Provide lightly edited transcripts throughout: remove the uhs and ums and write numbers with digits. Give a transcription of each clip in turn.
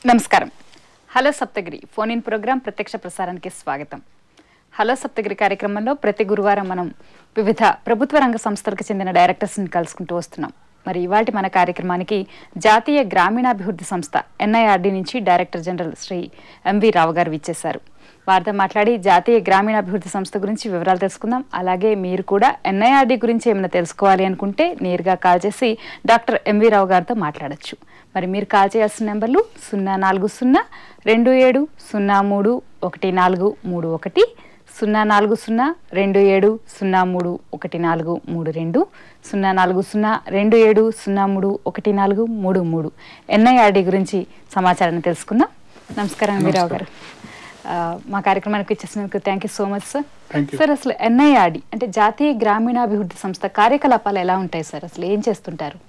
నమస్కారం. Hello Saptagiri phone in program ప్రత్యక్ష ప్రసారానికి స్వాగతం. హలో సప్తగిరి కార్యక్రమంలో ప్రతి గురువారం మనం వివిధ ప్రభుత్వ రంగ సంస్థలకు చెందిన డైరెక్టర్స్ని కలుసుకుంటూ వస్తున్నాం. మరి ఇవాటి మన కార్యక్రమానికి జాతీయ గ్రామీణాభివృద్ధి సంస్థ ఎన్ఐఆర్డి నుంచి డైరెక్టర్ జనరల్ శ్రీ ఎంవి రావు గారు విచ్చేశారు. వారితో మాట్లాడి జాతీయ గ్రామీణాభివృద్ధి సంస్థ గురించి వివరాలు తెలుసుకుందాం. అలాగే మీరు కూడా ఎన్ఐఆర్డి గురించి ఏమైనా తెలుసుకోవాలి అనుకుంటే నేరుగా కాల్ చేసి డాక్టర్ ఎంవి రావు గారితో మాట్లాడచ్చు. మరి మీరు కాల్ చేయాల్సిన నెంబర్లు 04027031431, 04027031432, 04027031433. ఎన్ఐఆర్డి గురించి సమాచారాన్ని తెలుసుకుందాం. నమస్కారం ఎంవి రావు గారు, మా కార్యక్రమానికి ఇచ్చేసినందుకు thank you so much sir. Sir, అసలు ఎన్ఐఆర్డి అంటే జాతీయ గ్రామీణాభివృద్ధి సంస్థ కార్యకలాపాలు ఎలా ఉంటాయి సార్? అసలు ఏం చేస్తుంటారు?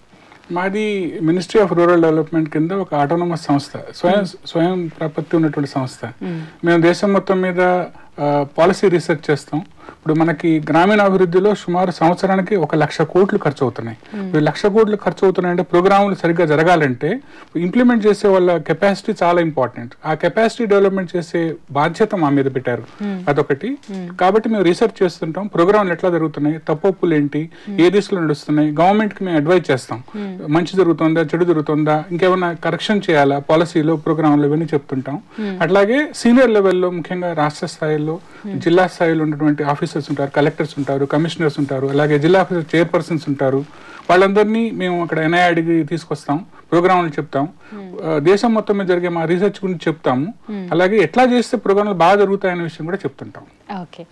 మాది మినిస్ట్రీ ఆఫ్ రూరల్ డెవలప్మెంట్ కింద ఒక ఆటోనమస్ సంస్థ, స్వయం ప్రపత్తి ఉన్నటువంటి సంస్థ. మేము దేశం మొత్తం మీద పాలసీ రీసెర్చ్ చేస్తాం. ఇప్పుడు మనకి గ్రామీణాభివృద్ధిలో సుమారు సంవత్సరానికి 1,00,000 కోట్లు ఖర్చు అవుతున్నాయి. 1,00,000 కోట్లు ఖర్చు అవుతున్నాయంటే ప్రోగ్రాములు సరిగ్గా జరగాలంటే ఇంప్లిమెంట్ చేసే వాళ్ళ కెపాసిటీ చాలా ఇంపార్టెంట్. ఆ కెపాసిటీ డెవలప్మెంట్ చేసే బాధ్యత మా మీద పెట్టారు, అదొకటి. కాబట్టి మేము రీసెర్చ్ చేస్తుంటాం, ప్రోగ్రాంలు ఎట్లా జరుగుతున్నాయి, తప్పులు ఏంటి, ఏ దిశలో నడుస్తున్నాయి, గవర్నమెంట్కి మేము అడ్వైజ్ చేస్తాం. మంచి జరుగుతుందా, చెడు జరుగుతుందా, ఇంకేమైనా కరెక్షన్ చేయాలా పాలసీలో, ప్రోగ్రాంలు ఇవన్నీ చెప్తుంటాం. అట్లాగే సీనియర్ లెవెల్లో ముఖ్యంగా రాష్ట్ర స్థాయిలో, జిల్లా స్థాయిలో ఉన్నటువంటి ఆఫీసర్స్ ఉంటారు, కలెక్టర్స్ ఉంటారు, కమిషనర్స్ ఉంటారు, అలాగే జిల్లా ఆఫీసర్ చైర్పర్సన్స్ ఉంటారు. వాళ్ళందరినీ మేము అక్కడ ఎన్ఐఆర్డికి తీసుకొస్తాం, ప్రోగ్రాంలు చెప్తాం, దేశం మొత్తం మీద జరిగే మా రీసెర్చ్ గురించి చెప్తాము. అలాగే ఎట్లా చేస్తే ప్రోగ్రాంలు బాగా జరుగుతాయనే విషయం కూడా చెప్తుంటాం. ఓకే,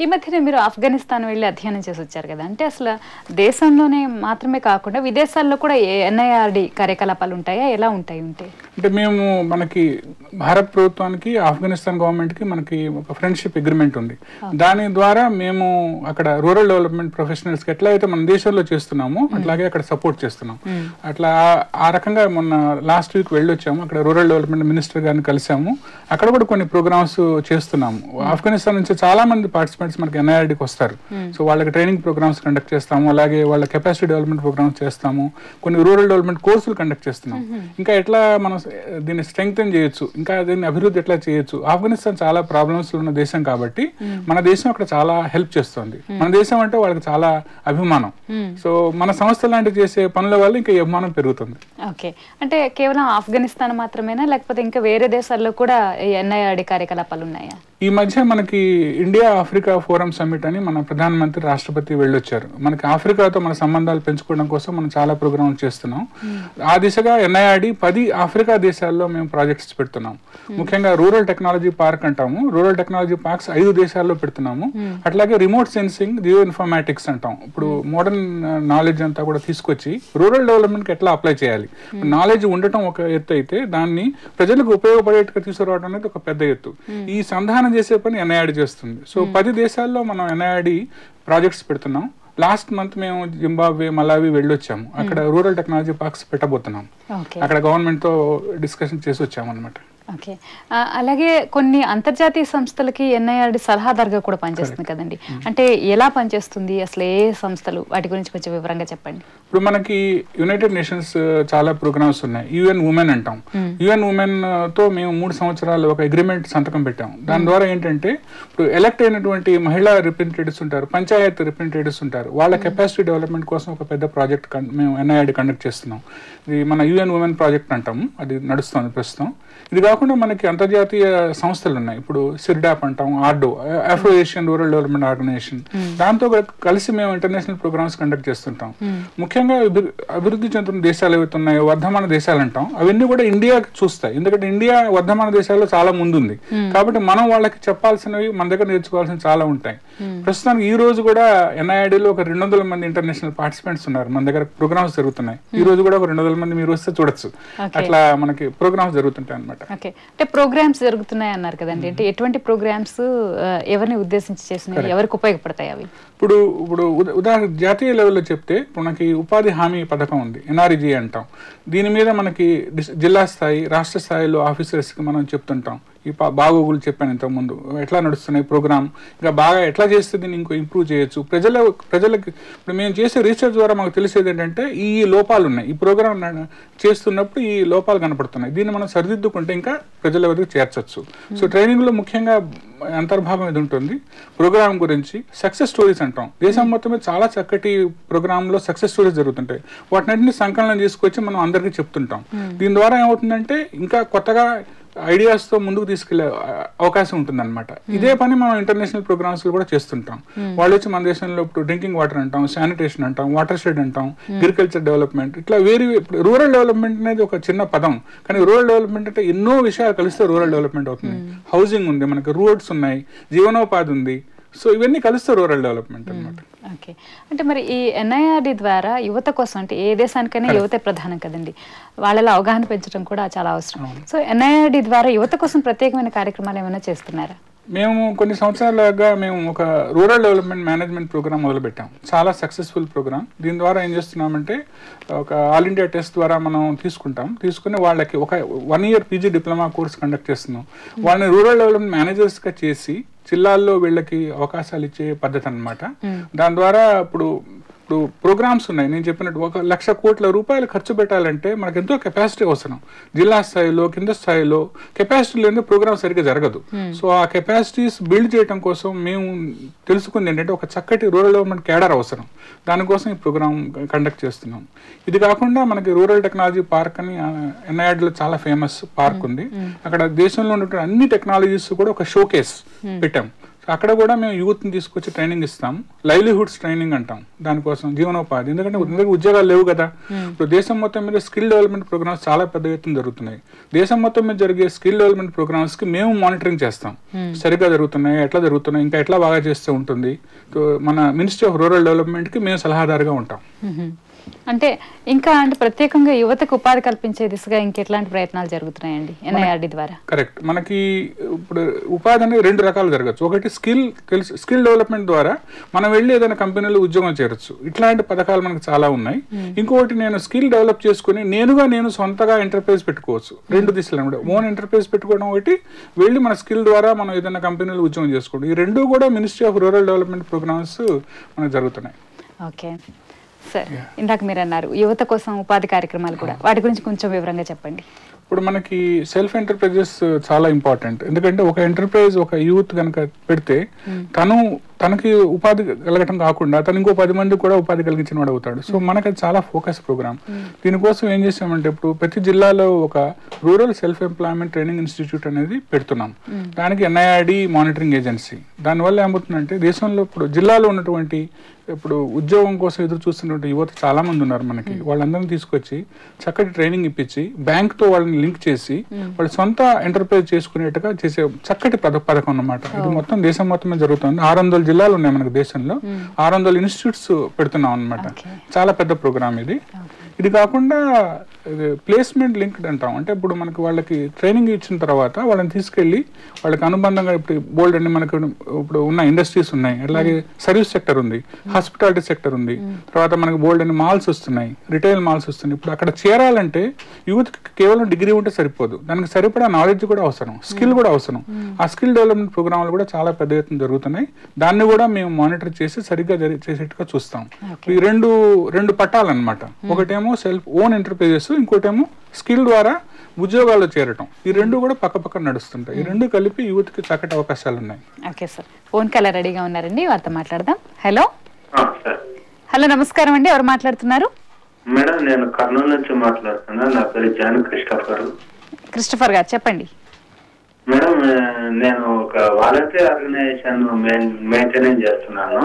ఈ మధ్యనే మీరు ఆఫ్ఘనిస్తాన్ వెళ్ళి అధ్యయనం చేసి వచ్చారు కదా, అంటే అసలు దేశంలోనే మాత్రమే కాకుండా విదేశాల్లో కూడా ఎన్ఐఆర్డి కార్యకలాపాలు ఉంటాయా? ఎలా ఉంటాయి? అంటే మేము మనకి భారత ప్రభుత్వానికి ఆఫ్ఘనిస్తాన్ గవర్నమెంట్కి మనకి ఒక ఫ్రెండ్షిప్ అగ్రిమెంట్ ఉంది. దాని ద్వారా మేము అక్కడ రూరల్ డెవలప్మెంట్ ప్రొఫెషనల్స్కి ఎట్లా అయితే మన దేశంలో చేస్తున్నామో అట్లాగే అక్కడ సపోర్ట్ చేస్తున్నాం. అట్లా ఆ రకంగా మొన్న లాస్ట్ వీక్ వెళ్ళొచ్చాము, అక్కడ రూరల్ డెవలప్మెంట్ మినిస్టర్ గారిని కలిసాము. అక్కడ కూడా కొన్ని ప్రోగ్రామ్స్ చేస్తున్నాము. ఆఫ్ఘనిస్తాన్ నుంచి చాలా మంది పార్టిసిపెంట్స్ మనకి ఎన్ఐఆర్డికి వస్తారు. సో వాళ్ళకి ట్రైనింగ్ ప్రోగ్రామ్స్ కండక్ట్ చేస్తాము, అలాగే వాళ్ళ కెపాసిటీ డెవలప్మెంట్ ప్రోగ్రామ్స్ చేస్తాము, కొన్ని రూరల్ డెవలప్మెంట్ కోర్సులు కండక్ట్ చేస్తున్నాం. ఇంకా ఎట్లా మనం దీన్ని స్ట్రెంగ్తెన్ చేయొచ్చు, ఇంకా దీన్ని అభివృద్ధి ఎట్లా చేయొచ్చు. ఆఫ్ఘనిస్తాన్ చాలా ప్రాబ్లమ్స్ ఉన్న దేశం కాబట్టి మన దేశం అక్కడ చాలా హెల్ప్ చేస్తుంది. మన దేశం అంటే వాళ్ళకి చాలా అభిమానం. సో మన సంస్థ లాంటి చేసే పనుల వల్ల ఇంకా ఈ అభిమానం పెరుగుతుంది. ఓకే, అంటే కేవలం ఆఫ్ఘనిస్తాన్ మాత్రమేనా, లేకపోతే ఇంకా వేరే దేశాల్లో కూడా ఎన్ఐఆర్డి కార్యకలాపాలు ఉన్నాయా? ఈ మధ్య మనకి ఇండియా ఆఫ్రికా ఫోరం సమ్మిట్ అని మన ప్రధానమంత్రి రాష్ట్రపతి వెళ్ళొచ్చారు. మనకి ఆఫ్రికాతో మన సంబంధాలు పెంచుకోవడం కోసం మనం చాలా ప్రోగ్రాంలు చేస్తున్నాం. ఆ దిశగా ఎన్ఐఆర్డి 10 ఆఫ్రికా దేశాల్లో మేము ప్రాజెక్ట్స్ పెడుతున్నాం. ముఖ్యంగా రూరల్ టెక్నాలజీ పార్క్ అంటాము, రూరల్ టెక్నాలజీ పార్క్స్ 5 దేశాల్లో పెడుతున్నాము. అట్లాగే రిమోట్ సెన్సింగ్, జియో ఇన్ఫర్మాటిక్స్ అంటాం. ఇప్పుడు మోడర్న్ నాలెడ్జ్ అంతా కూడా తీసుకొచ్చి రూరల్ డెవలప్మెంట్కి ఎట్లా అప్లై చేయాలి. నాలెడ్జ్ ఉండటం ఒక ఎత్తు అయితే దాన్ని ప్రజలకు ఉపయోగపడేట్టుగా తీసుకురావడం అనేది ఒక పెద్ద ఎత్తు. ఈ సంధానం చేసే పని ఎన్ఐఆర్డి చేస్తుంది. సో 10 దేశాల్లో మనం ఎన్ఐఆర్డి ప్రాజెక్ట్స్ పెడుతున్నాం. లాస్ట్ మంత్ మేము జింబాబ్వే, మలావి వెళ్ళొచ్చాము. అక్కడ రూరల్ టెక్నాలజీ పార్క్స్ పెట్టబోతున్నాం. అక్కడ గవర్నమెంట్ తో డిస్కషన్ చేసి వచ్చాము అనమాట. ఓకే, అలాగే కొన్ని అంతర్జాతీయ సంస్థలకి ఎన్ఐఆర్డి సలహాదారుగా కూడా పనిచేస్తుంది కదండి, అంటే ఎలా పనిచేస్తుంది, అసలు ఏ సంస్థలు, వాటి గురించి కొంచెం వివరంగా చెప్పండి. ఇప్పుడు మనకి యునైటెడ్ నేషన్స్ చాలా ప్రోగ్రామ్స్ ఉన్నాయి. యుఎన్ ఉమెన్ అంటాం. యుఎన్ ఉమెన్ తో మేము 3 సంవత్సరాలు ఒక అగ్రిమెంట్ సంతకం పెట్టాం. దాని ద్వారా ఏంటంటే ఇప్పుడు ఎలక్ట్ అయినటువంటి మహిళా రిప్రజెంటేటివ్స్ ఉంటారు, పంచాయత్ రిప్రజెంటేటివ్స్ ఉంటారు, వాళ్ళ కెపాసిటీ డెవలప్మెంట్ కోసం ఒక పెద్ద ప్రాజెక్ట్ మేము ఎన్ఐఆర్డి కండక్ట్ చేస్తున్నాం. ఇది మన యుఎన్ ఉమెన్ ప్రాజెక్ట్ అంటాము, అది నడుస్తుంది ప్రస్తుతం. ఇది కాకుండా మనకి అంతర్జాతీయ సంస్థలు ఉన్నాయి. ఇప్పుడు సిర్డాప్ అంటాం, AARDO, Afro Asian rural development organization, దాంతో కలిసి మేము ఇంటర్నేషనల్ ప్రోగ్రామ్స్ కండక్ట్ చేస్తుంటాం. ముఖ్యంగా అభివృద్ధి చెందుతున్న దేశాలు ఏవైతే ఉన్నాయో, వర్ధమాన దేశాలు అంటాం, అవన్నీ కూడా ఇండియాకి చూస్తాయి. ఎందుకంటే ఇండియా వర్ధమాన దేశాల్లో చాలా ముందుంది కాబట్టి మనం వాళ్ళకి చెప్పాల్సినవి మన దగ్గర నేర్చుకోవాల్సినవి చాలా ఉంటాయి. ప్రస్తుతానికి ఈ రోజు కూడా ఎన్ఐఆర్డిలో ఒక 200 మంది ఇంటర్నేషనల్ పార్టిసిపెంట్స్ ఉన్నారు. మన దగ్గర ప్రోగ్రామ్స్ జరుగుతున్నాయి. ఈ రోజు కూడా ఒక 200 మంది మీరు వస్తే చూడొచ్చు. అట్లా మనకి ప్రోగ్రామ్స్ జరుగుతుంటాయి అన్నమాట. ఓకే, అంటే ప్రోగ్రామ్స్ జరుగుతున్నాయి అన్నారు కదండి, అంటే ఎటువంటి ప్రోగ్రామ్స్, ఎవరిని ఉద్దేశించి చేసినవి, ఎవరికి ఉపయోగపడతాయి అవి? ఇప్పుడు ఉదాహరణ జాతీయ లెవెల్లో చెప్తే మనకి ఉపాధి హామీ పథకం ఉంది, ఎన్ఆర్ఈజీ అంటాం. దీని మీద మనకి జిల్లా స్థాయి, రాష్ట్ర స్థాయిలో ఆఫీసర్స్కి మనం చెప్తుంటాం ఈ బాగోగులు చెప్పాను ఇంతకుముందు, ఎట్లా నడుస్తున్నాయి ప్రోగ్రామ్, ఇంకా బాగా ఎట్లా చేస్తే దీన్ని ఇంకో ఇంప్రూవ్ చేయొచ్చు. ప్రజలకి ఇప్పుడు మేము చేసే రీసెర్చ్ ద్వారా మాకు తెలిసేది ఏంటంటే ఈ లోపాలు ఉన్నాయి, ఈ ప్రోగ్రామ్ చేస్తున్నప్పుడు ఈ లోపాలు కనపడుతున్నాయి, దీన్ని మనం సరిదిద్దుకుంటే ఇంకా ప్రజల వద్దకు చేర్చొచ్చు. సో ట్రైనింగ్లో ముఖ్యంగా అంతర్భాగం ఇది ఉంటుంది. ప్రోగ్రామ్ గురించి సక్సెస్ స్టోరీస్ అంటాం. దేశం మొత్తం మీద చాలా చక్కటి ప్రోగ్రాంలో సక్సెస్ స్టోరీస్ జరుగుతుంటాయి. వాటిని సంకలనం చేసుకొచ్చి మనం అందరికీ చెప్తుంటాం. దీని ద్వారా ఏమవుతుందంటే ఇంకా కొత్తగా ఐడియాస్తో ముందుకు తీసుకెళ్లే అవకాశం ఉంటుంది అనమాట. ఇదే పని మనం ఇంటర్నేషనల్ ప్రోగ్రామ్స్ కూడా చేస్తుంటాం. వాళ్ళు వచ్చి మన దేశంలో ఇప్పుడు డ్రింకింగ్ వాటర్ అంటాం, శానిటేషన్ అంటాం, వాటర్ షెడ్ అంటాం, అగ్రికల్చర్ డెవలప్మెంట్, ఇట్లా రూరల్ డెవలప్మెంట్ అనేది ఒక చిన్న పదం, కానీ రూరల్ డెవలప్మెంట్ అంటే ఎన్నో విషయాలు కలిస్తే రూరల్ డెవలప్మెంట్ అవుతుంది. హౌసింగ్ ఉంది, మనకి రోడ్స్ ఉన్నాయి, జీవనోపాధి ఉంది. సో ఇవన్నీ కలిస్తే రూరల్ డెవలప్మెంట్ అనమాట. ఓకే, అంటే మరి ఈ ఎన్ఐఆర్డి ద్వారా యువత కోసం, అంటే ఏ దేశానికైనా యువతే ప్రధానం కదండి, వాళ్ళలో అవగాహన పెంచడం కూడా చాలా అవసరం. సో ఎన్ఐఆర్డి ద్వారా యువత కోసం ప్రత్యేకమైన కార్యక్రమాలు ఏమైనా చేస్తున్నారా? మేము కొన్ని సంవత్సరాలుగా మేము ఒక రూరల్ డెవలప్మెంట్ మేనేజ్మెంట్ ప్రోగ్రామ్ మొదలుపెట్టాం. చాలా సక్సెస్ఫుల్ ప్రోగ్రామ్. దీని ద్వారా ఏం చేస్తున్నామంటే ఒక ఆల్ ఇండియా టెస్ట్ ద్వారా మనం తీసుకుని వాళ్ళకి ఒక 1 year PG diploma course conduct చేస్తున్నాం. వాళ్ళని రూరల్ డెవలప్మెంట్ మేనేజర్స్గా చేసి జిల్లాల్లో వీళ్ళకి అవకాశాలు ఇచ్చే పద్ధతి అన్నమాట. దాని ద్వారా ఇప్పుడు ప్రోగ్రామ్స్ ఉన్నాయి. నేను చెప్పినట్టు 1,00,000 కోట్ల రూపాయలు ఖర్చు పెట్టాలంటే మనకు ఎంతో కెపాసిటీ అవసరం. జిల్లా స్థాయిలో, కింద స్థాయిలో కెపాసిటీ లేని ప్రోగ్రామ్ సరిగ్గా జరగదు. సో ఆ కెపాసిటీస్ బిల్డ్ చేయడం కోసం మేము తెలుసుకుంది ఏంటంటే ఒక చక్కటి రూరల్ డెవలప్మెంట్ క్యాడర్ అవసరం. దానికోసం ఈ ప్రోగ్రామ్ కండక్ట్ చేస్తున్నాం. ఇది కాకుండా మనకి రూరల్ టెక్నాలజీ పార్క్ అని ఎన్ఐఆర్డిలో చాలా ఫేమస్ పార్క్ ఉంది. అక్కడ దేశంలో ఉన్నటువంటి అన్ని టెక్నాలజీస్ కూడా ఒక షోకేస్ పెట్టాం. అక్కడ కూడా మేము యూత్ని తీసుకొచ్చి ట్రైనింగ్ ఇస్తాం. లైవ్లీహుడ్స్ ట్రైనింగ్ అంటాం దానికోసం, జీవనోపాధి. ఎందుకంటే ఉద్యోగాలు లేవు కదా. ఇప్పుడు దేశం మొత్తం మీద స్కిల్ డెవలప్మెంట్ ప్రోగ్రామ్స్ చాలా పెద్ద ఎత్తున జరుగుతున్నాయి. దేశం మొత్తం మీద జరిగే స్కిల్ డెవలప్మెంట్ ప్రోగ్రామ్స్ కి మేము మానిటరింగ్ చేస్తాం. సరిగ్గా జరుగుతున్నాయి, ఎట్లా జరుగుతున్నాయి, ఇంకా ఎట్లా బాగా చేస్తూ ఉంటుంది. మన మినిస్ట్రీ ఆఫ్ రూరల్ డెవలప్మెంట్ కి మేము సలహాదారుగా ఉంటాం. అంటే ఇంకా అంటే ప్రత్యేకంగా యువతకు ఉపాధి కల్పించే దిశగా ఇంకెట్లాంటి ప్రయత్నాలు జరుగుతున్నాయండి ఎన్ఐఆర్డి ద్వారా? కరెక్ట్. మనకి ఇప్పుడు ఉపాధి అనేది 2 రకాలు జరగచ్చు. ఒకటి స్కిల్ డెవలప్మెంట్ ద్వారా మనం వెళ్ళి ఏదైనా కంపెనీలో ఉద్యోగం చేరొచ్చు. ఇట్లాంటి పథకాలు మనకు చాలా ఉన్నాయి. ఇంకొకటి నేను స్కిల్ డెవలప్ చేసుకుని నేను సొంతగా ఎంటర్ప్రైజ్ పెట్టుకోవచ్చు. 2 దిశలు అనమాట. ఓన్ ఎంటర్ప్రైజ్ పెట్టుకోవడం ఒకటి, వెళ్ళి మన స్కిల్ ద్వారా మనం ఏదైనా కంపెనీలో ఉద్యోగం చేసుకోవడం. ఈ 2 కూడా ministry of rural development programs మనకు జరుగుతున్నాయి. ఓకే సార్, ఇందాక మీరు అన్నారు యువత కోసం ఉపాధి కార్యక్రమాలు కూడా, వాటి గురించి కొంచెం వివరంగా చెప్పండి. ఇప్పుడు మనకి సెల్ఫ్ ఎంటర్ప్రైజెస్ చాలా ఇంపార్టెంట్. ఎందుకంటే ఒక ఎంటర్ప్రైజ్ ఒక యూత్ కనుక పెడితే తనకి ఉపాధి కలగటం కాకుండా తను ఇంకో 10 మందికి కూడా ఉపాధి కలిగించిన వాడు అవుతాడు. సో మనకి అది చాలా ఫోకస్ ప్రోగ్రామ్. దీనికోసం ఏం చేసామంటే ఇప్పుడు ప్రతి జిల్లాలో ఒక rural self employment training institute అనేది పెడుతున్నాం. దానికి ఎన్ఐఆర్డి మానిటరింగ్ ఏజెన్సీ. దానివల్ల ఏమవుతుందంటే దేశంలో ఇప్పుడు జిల్లాలో ఉన్నటువంటి ఇప్పుడు ఉద్యోగం కోసం ఎదురు చూస్తున్నటువంటి యువత చాలా మంది ఉన్నారు మనకి. వాళ్ళందరినీ తీసుకొచ్చి చక్కటి ట్రైనింగ్ ఇప్పించి బ్యాంక్తో వాళ్ళని లింక్ చేసి వాళ్ళు సొంత ఎంటర్ప్రైజ్ చేసుకునేట్టుగా చేసే చక్కటి పథకం అన్నమాట. ఇది మొత్తం దేశం మొత్తం జరుగుతుంది. 600 జిల్లాలు ఉన్నాయి మనకు దేశంలో. 600 ఇన్స్టిట్యూట్స్ పెడుతున్నాం అనమాట. చాలా పెద్ద ప్రోగ్రామ్ ఇది. ఇది కాకుండా ప్లేస్మెంట్ లింక్డ్ అంటాం. అంటే ఇప్పుడు మనకి వాళ్ళకి ట్రైనింగ్ ఇచ్చిన తర్వాత వాళ్ళని తీసుకెళ్ళి వాళ్ళకి అనుబంధంగా ఇప్పుడు బోల్డ్ అన్ని మనకు ఇప్పుడు ఉన్న ఇండస్ట్రీస్ ఉన్నాయి. అలాగే సర్వీస్ సెక్టర్ ఉంది, హాస్పిటాలిటీ సెక్టర్ ఉంది, తర్వాత మనకి బోల్డ్ అన్ని మాల్స్ వస్తున్నాయి, రిటైల్ మాల్స్ వస్తున్నాయి. ఇప్పుడు అక్కడ చేరాలంటే యూత్ కేవలం డిగ్రీ ఉంటే సరిపోదు, దానికి సరిపడా నాలెడ్జ్ కూడా అవసరం, స్కిల్ కూడా అవసరం. ఆ స్కిల్ డెవలప్మెంట్ ప్రోగ్రాంలు కూడా చాలా పెద్ద ఎత్తున జరుగుతున్నాయి. దాన్ని కూడా మేము మానిటర్ చేసి సరిగ్గా చేసేట్టుగా చూస్తాం. ఈ రెండు పట్టాలన్నమాట. ఒకటేమో సెల్ఫ్ ఓన్ ఎంటర్ప్రైజెస్, ఇంకోటేమో స్కిల్ ద్వారా ఉద్యోగాల్లో చేరటం. ఈ 2 కూడా పక్క నడుస్తుంటాయి. ఈ 2 కలిపి యూత్ కి చక్కటి అవకాశాలు ఉన్నాయి. ఓకే సార్, ఫోన్ కాల్ రెడీగా ఉన్నారండి, వారితో మాట్లాడదాం. హలో హలో నమస్కారం అండి, ఎవరు మాట్లాడుతున్నారు? మేడం, నేను కర్నూలు నుంచి మాట్లాడుతున్నా. నా పేరు జాన్ క్రిస్టఫర్ గారు, చెప్పండి. మేడం, నేను ఒక వాలంటీర్ ఆర్గనైజేషన్ మెయింటైన్ చేస్తున్నాను.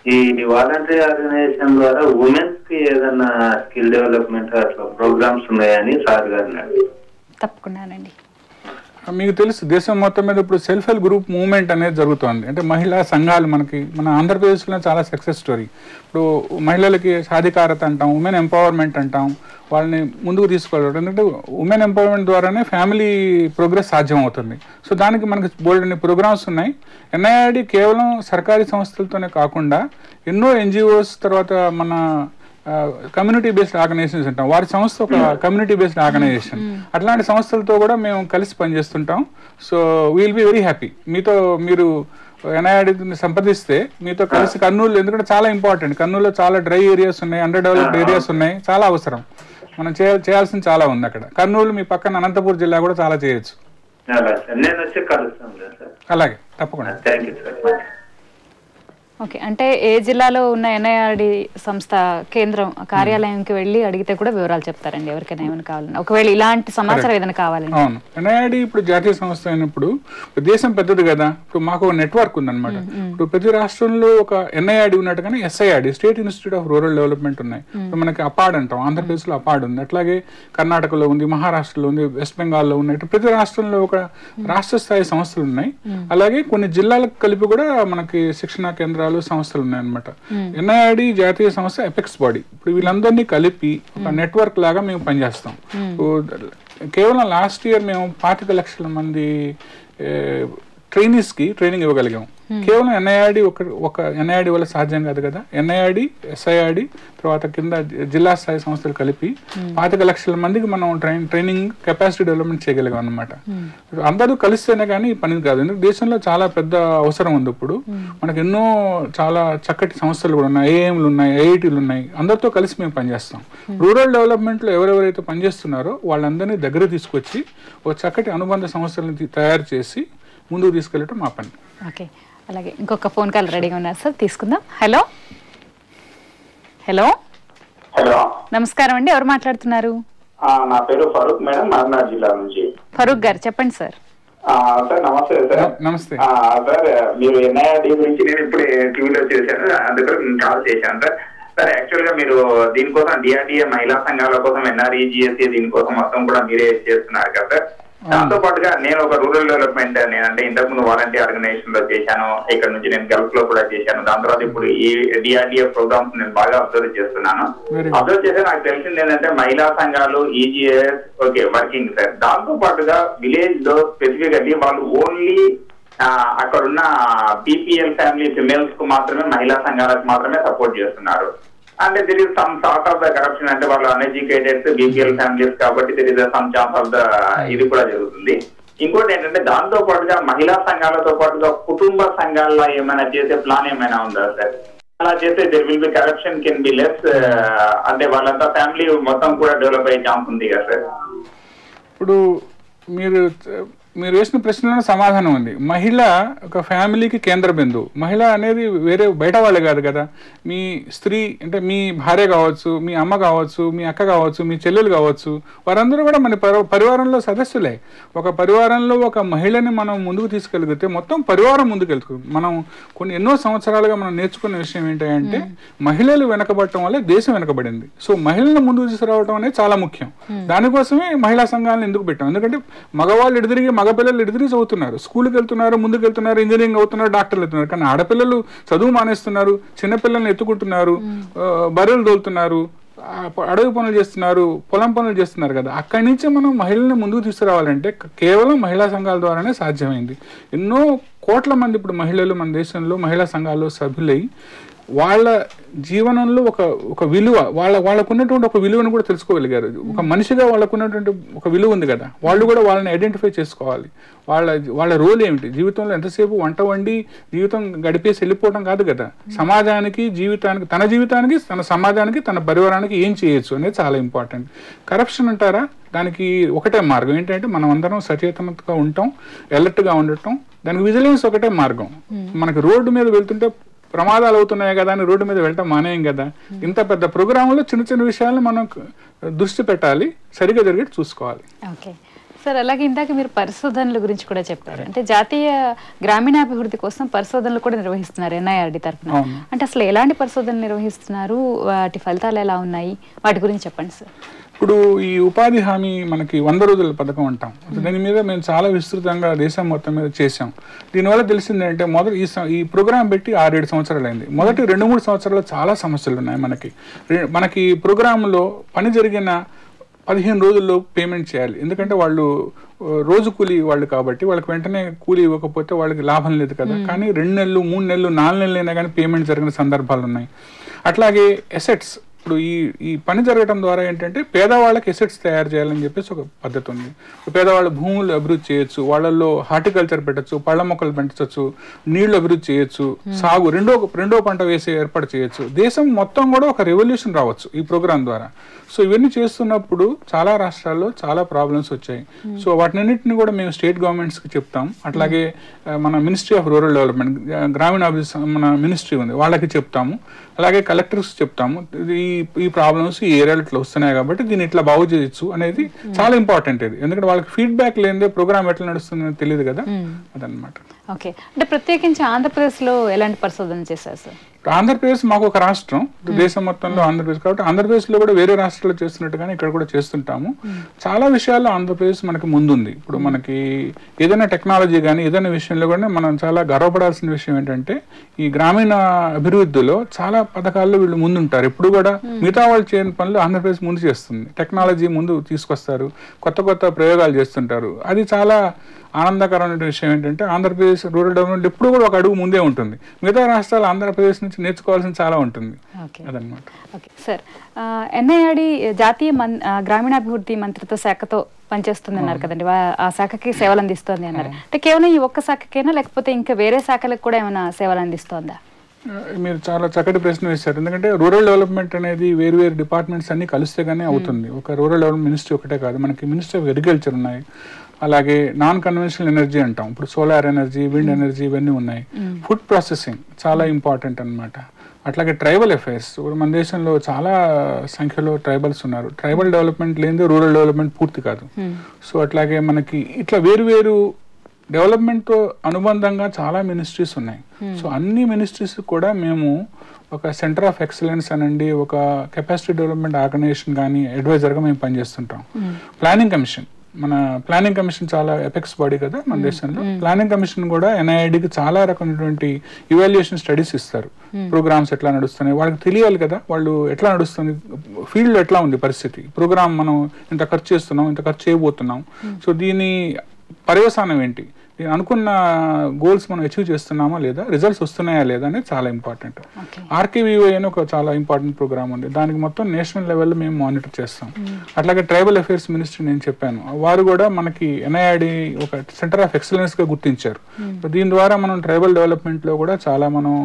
ఈ వాలంటీర్ ఆర్గనైజేషన్ ద్వారా ఉమెన్స్ కి ఏదైనా స్కిల్ డెవలప్మెంట్ అట్లా ప్రోగ్రామ్స్ ఉన్నాయని సార్ గారు. తప్పకుండానండి. మీకు తెలుసు దేశం మొత్తం మీద ఇప్పుడు సెల్ఫ్ హెల్ప్ గ్రూప్ మూవ్మెంట్ అనేది జరుగుతోంది. అంటే మహిళా సంఘాలు మనకి మన ఆంధ్రప్రదేశ్లో చాలా సక్సెస్ స్టోరీ. ఇప్పుడు మహిళలకి సాధికారత అంటాం, ఉమెన్ ఎంపవర్మెంట్ అంటాం, వాళ్ళని ముందుకు తీసుకోవాలి. ఎందుకంటే ఉమెన్ ఎంపవర్మెంట్ ద్వారానే ఫ్యామిలీ ప్రోగ్రెస్ సాధ్యం అవుతుంది. సో దానికి మనకి బోల్డ్ అన్ని ప్రోగ్రామ్స్ ఉన్నాయి. ఎన్ఐఆర్డి కేవలం సర్కారీ సంస్థలతోనే కాకుండా ఎన్నో NGOs, తర్వాత మన కమ్యూనిటీ బేస్డ్ ఆర్గనైజేషన్స్ అంటాం, వారి సంస్థ ఒక కమ్యూనిటీ బేస్డ్ ఆర్గనైజేషన్. అట్లాంటి సంస్థలతో కూడా మేము కలిసి పనిచేస్తుంటాం. So will be very happy. మీతో మీరు ఎన్ఐఆర్డిని సంప్రదిస్తే మీతో కలిసి కర్నూలు, ఎందుకంటే చాలా ఇంపార్టెంట్, కర్నూలులో చాలా డ్రై ఏరియాస్ ఉన్నాయి, అండర్ డెవలప్డ్ ఏరియాస్ ఉన్నాయి, చాలా అవసరం, మనం చేయాల్సింది చాలా ఉంది అక్కడ. కర్నూలు మీ పక్కన అనంతపూర్ జిల్లా కూడా చాలా చేయొచ్చు. అలాగే తప్పకుండా. ఓకే, అంటే ఏ జిల్లాలో ఉన్న ఎన్ఐఆర్డి సంస్థ కేంద్రం కార్యాలయంకి వెళ్ళి అడిగితే కూడా వివరాలు చెప్తారండి ఎవరికైనా ఏమైనా కావాలన్నా, ఒకవేళ ఇలాంటి సమాచారం ఏదైనా కావాలండి? అవును, ఎన్ఐఆర్డి ఇప్పుడు జాతీయ సంస్థ అయినప్పుడు దేశం పెద్దది కదా, ఇప్పుడు మాకు ఒక నెట్వర్క్ ఉందన్నమాట. ఇప్పుడు ప్రతి రాష్ట్రంలో ఒక ఎన్ఐఆర్డి ఉన్నట్టుగానే SIRD, state institute of rural development ఉన్నాయి. ఇప్పుడు మనకి అపాడ్ అంటాం, ఆంధ్రప్రదేశ్ లో అపాడ్ ఉంది, అట్లాగే కర్ణాటకలో ఉంది, మహారాష్ట్రలో ఉంది, వెస్ట్ బెంగాల్లో ఉన్నాయి. ప్రతి రాష్ట్రంలో ఒక రాష్ట్ర స్థాయి సంస్థలు ఉన్నాయి. అలాగే కొన్ని జిల్లాలకు కలిపి కూడా మనకి శిక్షణా కేంద్రాలు, సంస్థలు ఉన్నాయన్నమాట. ఎన్ఐఆర్డి జాతీయ సంస్థ ఎపెక్స్ బాడీ. ఇప్పుడు వీళ్ళందరినీ కలిపి ఒక నెట్వర్క్ లాగా మేము పనిచేస్తాం. కేవలం లాస్ట్ ఇయర్ మేము 25 లక్షల మంది ట్రైనీస్ కి ట్రైనింగ్ ఇవ్వగలిగాం. కేవలం ఎన్ఐఆర్డి ఒక ఎన్ఐఆర్డి వల్ల సాధ్యం కాదు కదా. ఎన్ఐఆర్డి, ఎస్ఐఆర్డి, తర్వాత కింద జిల్లా స్థాయి సంస్థలు కలిపి 25 లక్షల మందికి మనం ట్రైనింగ్ కెపాసిటీ డెవలప్మెంట్ చేయగలిగాం అనమాట. అందరూ కలిస్తేనే కానీ ఈ పని కాదు, ఎందుకంటే దేశంలో చాలా పెద్ద అవసరం ఉంది. ఇప్పుడు మనకు ఎన్నో చాలా చక్కటి సంస్థలు కూడా ఉన్నాయి, ఐఐఎంలు ఉన్నాయి, ఐఐటీలు ఉన్నాయి, అందరితో కలిసి మేము పనిచేస్తాం. రూరల్ డెవలప్మెంట్ లో ఎవరెవరైతే పనిచేస్తున్నారో వాళ్ళందరినీ దగ్గర తీసుకొచ్చి ఒక చక్కటి అనుబంధ సంస్థలను తయారు చేసి ముందుకు తీసుకెళ్ళటం మా పని. ఓకే, అలాగే ఇంకొక ఫోన్ కాల్ రెడీగా ఉన్నారు సార్, తీసుకుందాం. హలో హలో హలో, నమస్కారం అండి, ఎవరు మాట్లాడుతున్నారు? నా పేరు ఫరూక్ మేడం, మహబూబ్నగర్ జిల్లా నుంచి. ఫరూక్ గారు చెప్పండి సార్. సార్ నమస్తే సార్. నమస్తే సార్, మీరు ఎన్ఐఆర్డి గురించి నేను ఇప్పుడే టీవీలో చేశాను, అందుకని నేను కాల్ చేశాను సార్. సార్ యాక్చువల్ గా మీరు దీనికోసం డిఆర్డిఏ మహిళా సంఘాల కోసం ఎన్ఆర్ఈజిఎస్ఏ దీనికోసం మొత్తం కూడా మీరే చేస్తున్నారు కదా సార్. దాంతో పాటుగా నేను ఒక రూరల్ డెవలప్మెంట్ నేనంటే ఇంతకుముందు వాలంటీర్ ఆర్గనైజేషన్ లో చేశాను, ఇక్కడ నుంచి నేను గల్ఫ్ లో కూడా చేశాను. దాని తర్వాత ఇప్పుడు ఈ డిఆర్డిఏ ప్రోగ్రామ్స్ నేను బాగా అబ్జర్వ్ చేస్తున్నాను. అబ్జర్వ్ చేస్తే నాకు తెలిసింది ఏంటంటే మహిళా సంఘాలు, ఈజీఎస్ ఓకే వర్కింగ్ సార్. దాంతో పాటుగా విలేజ్ లో స్పెసిఫికల్లీ వాళ్ళు ఓన్లీ అక్కడున్న బీపీఎల్ ఫ్యామిలీ ఫిమేల్స్ కు మాత్రమే, మహిళా సంఘాలకు మాత్రమే సపోర్ట్ చేస్తున్నారు. అంటే there is some sort of the corruption, అంటే వాళ్ళు అన్ఎడ్యుకేటెడ్ బీపీఎల్ ఫ్యామిలీస్ కాబట్టి there is some chance of the ఇది కూడా జరుగుతుంది. ఇంకోటి ఏంటంటే దాంతో పాటుగా మహిళా సంఘాలతో పాటుగా కుటుంబ సంఘాల్లో ఏమైనా చేసే ప్లాన్ ఏమైనా ఉందా సార్? అలా చేస్తే there will be corruption can be less, అంటే వాళ్ళంతా ఫ్యామిలీ మొత్తం కూడా డెవలప్ అయ్యే ఛాన్స్ ఉంది కదా సార్. ఇప్పుడు మీరు వేసిన ప్రశ్నలో సమాధానం ఉంది. మహిళ ఒక ఫ్యామిలీకి కేంద్ర బిందువు. మహిళ అనేది వేరే బయట వాళ్ళే కాదు కదా. మీ స్త్రీ అంటే మీ భార్య కావచ్చు, మీ అమ్మ కావచ్చు, మీ అక్క కావచ్చు, మీ చెల్లెలు కావచ్చు, వారందరూ కూడా మన పరివారంలో సదస్సులే. ఒక పరివారంలో ఒక మహిళని మనం ముందుకు తీసుకెళ్ళితే మొత్తం పరివారం ముందుకు వెళ్తుంది. మనం ఎన్నో సంవత్సరాలుగా మనం నేర్చుకున్న విషయం ఏంటంటే మహిళలు వెనకబడటం వల్ల దేశం వెనకబడింది. సో మహిళలను ముందుకు తీసుకురావడం అనేది చాలా ముఖ్యం. దానికోసమే మహిళా సంఘాలను ఎందుకు పెట్టాం, ఎందుకంటే మగవాళ్ళు ఎదురుగా మగపిల్లలు ఎదురు చదువుతున్నారు, స్కూల్కి వెళ్తున్నారు, ముందుకు వెళ్తున్నారు, ఇంజనీరింగ్ అవుతున్నారు, డాక్టర్లు అవుతున్నారు. కానీ ఆడపిల్లలు చదువు మానేస్తున్నారు, చిన్నపిల్లల్ని ఎత్తుకుంటున్నారు, బర్రెలు తోలుతున్నారు, అడవి పనులు చేస్తున్నారు, పొలం పనులు చేస్తున్నారు కదా. అక్కడి నుంచి మనం మహిళల్ని ముందుకు తీసుకురావాలంటే కేవలం మహిళా సంఘాల ద్వారానే సాధ్యమైంది. ఎన్నో కోట్ల మంది ఇప్పుడు మహిళలు మన దేశంలో మహిళా సంఘాల్లో సభ్యులై వాళ్ళ జీవనంలో ఒక విలువ, వాళ్ళకున్నటువంటి ఒక విలువను కూడా తెలుసుకోగలిగారు. ఒక మనిషిగా వాళ్ళకున్నటువంటి ఒక విలువ ఉంది కదా, వాళ్ళు కూడా వాళ్ళని ఐడెంటిఫై చేసుకోవాలి. వాళ్ళ రోల్ ఏమిటి, జీవితంలో ఎంతసేపు వంట వండి జీవితం గడిపేసి వెళ్ళిపోవడం కాదు కదా. సమాజానికి, జీవితానికి, తన జీవితానికి, తన సమాజానికి, తన పరివారానికి ఏం చేయొచ్చు అనేది చాలా ఇంపార్టెంట్. కరప్షన్ అంటారా, దానికి ఒకటే మార్గం ఏంటంటే మనం అందరం సచేతనతగా ఉంటాం, అలర్ట్గా ఉండటం, దానికి విజిలెన్స్ ఒకటే మార్గం. మనకి రోడ్డు మీద వెళ్తుంటే ప్రమాదాలు అవుతున్నాయి కదా అని రోడ్డు మీద వెళ్ళటం మానేయం కదా. ఇంత పెద్ద ప్రోగ్రాంలో చిన్న చిన్న విషయాలను మనం దృష్టి పెట్టాలి, సరిగా జరిగేది చూసుకోవాలి. ఓకే సార్, అలాగే ఇందాక మీరు పరిశోధనల గురించి కూడా చెప్పారు. అంటే జాతీయ గ్రామీణాభివృద్ధి కోసం పరిశోధనలు కూడా నిర్వహిస్తున్నారు ఎన్ఐఆర్డి తరఫున. అంటే అసలు ఎలాంటి పరిశోధనలు నిర్వహిస్తున్నారు, వాటి ఫలితాలు ఎలా ఉన్నాయి, వాటి గురించి చెప్పండి సార్. ఇప్పుడు ఈ ఉపాధి హామీ మనకి 100 రోజుల పథకం అంటాం. దీని మీద మేము చాలా విస్తృతంగా దేశం మొత్తం మీద చేసాం. దీనివల్ల తెలిసిందంటే ఈ ప్రోగ్రాం పెట్టి 6-7 సంవత్సరాలు అయింది. మొదటి 2-3 సంవత్సరాలు చాలా సమస్యలు ఉన్నాయి. మనకి ప్రోగ్రాంలో పని జరిగిన 15 రోజుల్లో పేమెంట్ చేయాలి. ఎందుకంటే వాళ్ళు రోజు కూలీ వాళ్ళు కాబట్టి వాళ్ళకి వెంటనే కూలీ ఇవ్వకపోతే వాళ్ళకి లాభం లేదు కదా. కానీ 2 నెలలు, 3 నెలలు, 4 నెలలు అయినా కానీ పేమెంట్ జరిగిన సందర్భాలు ఉన్నాయి. అట్లాగే అసెట్స్ ఇప్పుడు ఈ పని జరగడం ద్వారా ఏంటంటే పేదవాళ్ళకి ఎసెట్స్ తయారు చేయాలని చెప్పేసి ఒక పద్ధతి ఉంది. పేదవాళ్ళ భూములు అభివృద్ధి చేయొచ్చు, వాళ్ళల్లో హార్టికల్చర్ పెట్టచ్చు, పళ్ళ మొక్కలు పెంచవచ్చు, నీళ్లు అభివృద్ధి చేయొచ్చు, సాగు రెండో పంట వేసే ఏర్పాటు చేయొచ్చు. దేశం మొత్తం కూడా ఒక రెవల్యూషన్ రావచ్చు ఈ ప్రోగ్రాం ద్వారా. సో ఇవన్నీ చేస్తున్నప్పుడు చాలా రాష్ట్రాల్లో చాలా ప్రాబ్లమ్స్ వచ్చాయి. సో వాటినన్నింటిని కూడా మేము స్టేట్ గవర్నమెంట్స్కి చెప్తాం. అట్లాగే మన మినిస్ట్రీ ఆఫ్ రూరల్ డెవలప్మెంట్, గ్రామీణాభివృద్ధి మన మినిస్ట్రీ ఉంది, వాళ్ళకి చెప్తాము. అలాగే కలెక్టర్స్ చెప్తాము, ఈ ప్రాబ్లమ్స్ ఈ ఏరియాలో ఇట్లా వస్తున్నాయి కాబట్టి దీన్ని ఇట్లా బాగు చేయొచ్చు అనేది చాలా ఇంపార్టెంట్. ఇది ఎందుకంటే వాళ్ళకి ఫీడ్బ్యాక్ లేనిదే ప్రోగ్రామ్ ఎట్లా నడుస్తుందని తెలియదు కదా, అదనమాట. ఓకే, అంటే ప్రత్యేకించి ఆంధ్రప్రదేశ్లో ఎలాంటి పరిశోధన చేశారు సార్? ఆంధ్రప్రదేశ్ మాకు ఒక రాష్ట్రం, దేశం మొత్తంలో ఆంధ్రప్రదేశ్ కాబట్టి ఆంధ్రప్రదేశ్లో కూడా వేరే రాష్ట్రాల్లో చేస్తున్నట్టుగానే ఇక్కడ కూడా చేస్తుంటాము. చాలా విషయాల్లో ఆంధ్రప్రదేశ్ మనకి ముందుంది. ఇప్పుడు మనకి ఏదైనా టెక్నాలజీ కానీ ఏదైనా విషయంలో కూడా మనం చాలా గర్వపడాల్సిన విషయం ఏంటంటే ఈ గ్రామీణ అభివృద్ధిలో చాలా పథకాల్లో వీళ్ళు ముందుంటారు. ఇప్పుడు కూడా మిగతా వాళ్ళు చేయని పనులు ఆంధ్రప్రదేశ్ ముందు చేస్తుంది. టెక్నాలజీ ముందు తీసుకొస్తారు, కొత్త కొత్త ప్రయోగాలు చేస్తుంటారు. అది చాలా ఆనందకరమైన విషయం ఏంటంటే ఆంధ్రప్రదేశ్ రూరల్ డెవలప్మెంట్ ఎప్పుడు కూడా ఒక అడుగు ముందే ఉంటుంది. మిగతా రాష్ట్రాలు ఆంధ్రప్రదేశ్ నుంచి నేర్చుకోవాల్సిన చాలా ఉంటుంది, అదనమాట. ఓకే సార్, NIRD జాతీయ గ్రామీణాభివృద్ధి మంత్రిత్వ శాఖతో పనిచేస్తుంది అన్నారు కదండి, ఆ శాఖకి సేవలు అందిస్తోంది అన్నారు. అంటే కేవలం ఈ ఒక్క శాఖకైనా లేకపోతే ఇంకా వేరే శాఖలకు కూడా ఏమైనా సేవలు అందిస్తోందా? మీరు చాలా చక్కటి ప్రశ్న వేశారు. ఎందుకంటే రూరల్ డెవలప్మెంట్ అనేది వేరు వేరు డిపార్ట్మెంట్స్ అన్ని కలిస్తే గానీ అవుతుంది. ఒక రూరల్ డెవలప్మెంట్ మినిస్ట్రీ ఒకటే కాదు, మనకి మినిస్ట్రీ ఆఫ్ అగ్రికల్చర్ ఉన్నాయి, అలాగే నాన్ కన్వెన్షనల్ ఎనర్జీ అంటాం, ఇప్పుడు సోలార్ ఎనర్జీ, విండ్ ఎనర్జీ, ఇవన్నీ ఉన్నాయి. ఫుడ్ ప్రాసెసింగ్ చాలా ఇంపార్టెంట్ అనమాట. అట్లాగే ట్రైబల్ అఫైర్స్, ఇప్పుడు మన దేశంలో చాలా సంఖ్యలో ట్రైబల్స్ ఉన్నారు. ట్రైబల్ డెవలప్మెంట్ లేనిదే రూరల్ డెవలప్మెంట్ పూర్తి కాదు. సో అట్లాగే మనకి ఇట్లా వేరు వేరు డెవలప్మెంట్తో అనుబంధంగా చాలా మినిస్ట్రీస్ ఉన్నాయి. సో అన్ని మినిస్ట్రీస్ కూడా మేము ఒక సెంటర్ ఆఫ్ ఎక్సలెన్స్ అనండి, ఒక కెపాసిటీ డెవలప్మెంట్ ఆర్గనైజేషన్ కానీ అడ్వైజర్గా మేము పనిచేస్తుంటాం. ప్లానింగ్ కమిషన్, మన ప్లానింగ్ కమిషన్ చాలా ఎపెక్స్ బాడీ కదా మన దేశంలో. ప్లానింగ్ కమిషన్ కూడా NIRDకి చాలా రకమైనటువంటి ఇవాల్యుయేషన్ స్టడీస్ ఇస్తారు. ప్రోగ్రామ్స్ ఎట్లా నడుస్తున్నాయి వాళ్ళకి తెలియాలి కదా, వాళ్ళు ఎట్లా నడుస్తుంది, ఫీల్డ్లో ఎట్లా ఉంది పరిస్థితి, ప్రోగ్రామ్ మనం ఇంత ఖర్చు చేస్తున్నాం, ఇంత ఖర్చు చేయబోతున్నాం, సో దీని పర్యవసానం ఏంటి, అనుకున్న గోల్స్ మనం అచీవ్ చేస్తున్నామా లేదా, రిజల్ట్స్ వస్తున్నాయా లేదా అనేది చాలా ఇంపార్టెంట్. RKVY అని ఒక చాలా ఇంపార్టెంట్ ప్రోగ్రామ్ ఉంది, దానికి మొత్తం నేషనల్ లెవెల్లో మేము మానిటర్ చేస్తాం. అట్లాగే ట్రైబల్ అఫైర్స్ మినిస్ట్రీ నేను చెప్పాను, వారు కూడా మనకి NIRD ఒక సెంటర్ ఆఫ్ ఎక్సలెన్స్ గా గుర్తించారు. దీని ద్వారా మనం ట్రైబల్ డెవలప్మెంట్ లో కూడా చాలా మనం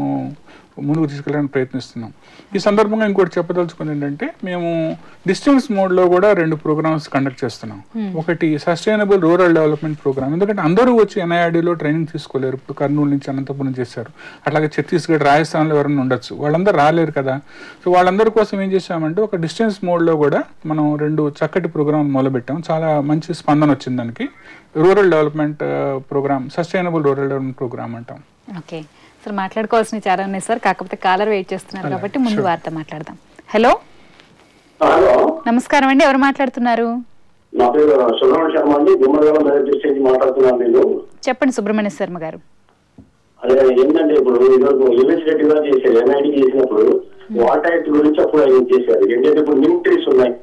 ముందుకు తీసుకెళ్ళడానికి ప్రయత్నిస్తున్నాం. ఈ సందర్భంగా ఇంకోటి చెప్పదలుచుకుంది ఏంటంటే మేము డిస్టెన్స్ మోడ్లో కూడా 2 ప్రోగ్రామ్స్ కండక్ట్ చేస్తున్నాం. ఒకటి సస్టైనబుల్ రూరల్ డెవలప్మెంట్ ప్రోగ్రామ్, ఎందుకంటే అందరూ వచ్చి NIRDలో ట్రైనింగ్ తీసుకోలేరు. ఇప్పుడు కర్నూలు నుంచి అనంతపురం చేశారు, అట్లాగే ఛత్తీస్గఢ్, రాజస్థాన్లో ఎవరైనా ఉండొచ్చు, వాళ్ళందరూ రాలేరు కదా. సో వాళ్ళందరి కోసం ఏం చేశామంటే ఒక డిస్టెన్స్ మోడ్లో కూడా మనం 2 చక్కటి ప్రోగ్రామ్ మొదలుపెట్టాం. చాలా మంచి స్పందన వచ్చింది దానికి. Rural development program, sustainable rural development program అంటాం. ఓకే సార్, మాట్లాడుకోవాల్సిన చాలా ఉన్నాయి సార్, కాకపోతే కాలర్ వెయిట్ చేస్తున్నారు కాబట్టి ముందు వార్త మాట్లాడదాం. హలో నమస్కారం అండి, ఎవరు మాట్లాడుతున్నారు? నా పేరు సుబ్రహ్మణ్య శర్మ అండి, మాట్లాడుతున్నాను. చెప్పండి సుబ్రహ్మణ్య శర్మ గారు. అదే ఏంటంటే ఇప్పుడు ఈరోజు యూనివర్సిటీ గా చేశారు, NIRD చేసినప్పుడు వాటర్ యాక్ట్ గురించి అప్పుడు ఆయన చేశారు. ఏంటంటే ఇప్పుడు మిలిటరీస్ ఉన్నాయి,